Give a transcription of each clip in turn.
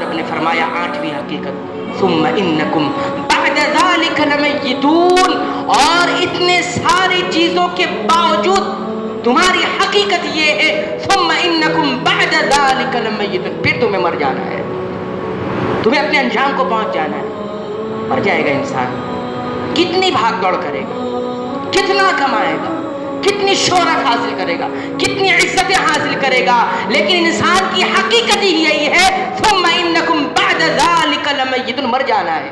رب نے فرمایا 8ویں حقیقت ثم انکم بعد ذلک لمیتون، اور اتنے ساری چیزوں کے باوجود تمہاری حقیقت یہ ہے ثم انکم بعد ذلک لمیتون، پھر تمہیں مر جانا ہے، تمہیں اپنے انجام کو پہنچ جانا ہے۔ مر جائے گا انسان، کتنی بھاگ دوڑ کرے گا، کتنا کمائے گا، کتنی شہرت حاصل کرے گا، کتنی عزتیں حاصل کرے گا، لیکن انسان کی حقیقت ہی یہی ہے ثم انکم بعد ذلک لمیتون، مر جانا ہے،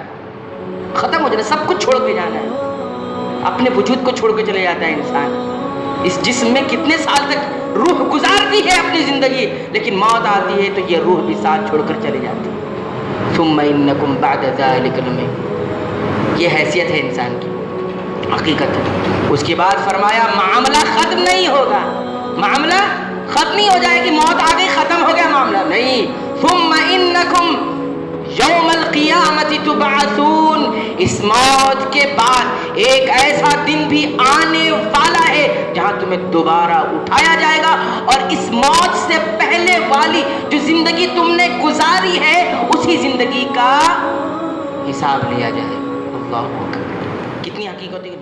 ختم ہو جانا، سب کچھ چھوڑ کے جانا ہے، اپنے وجود کو چھوڑ کے چلے جاتا ہے انسان۔ اس جسم میں کتنے سال تک روح گزارتی ہے اپنی زندگی، لیکن موت آتی ہے تو یہ روح بھی ساتھ چھوڑ کر چلی جاتی ہے۔ ثم انکم بعد ذلک لمیتون، یہ حیثیت ہے انسان کی، حقیقت ہے۔ اس کے بعد فرمایا معاملہ ختم نہیں ہوگا، معاملہ ختم نہیں ہو جائے کہ موت آ گئی ختم ہو گیا معاملہ، نہیں، ثم انکم یوم القیامت تبعثون، اس موت کے بعد ایک ایسا دن بھی آنے والا ہے جہاں تمہیں دوبارہ اٹھایا جائے گا، اور اس موت سے پہلے والی جو زندگی تم نے گزاری ہے اسی زندگی کا حساب لیا جائے گا۔ اللہ اکبر، کتنی حقیقت ہے۔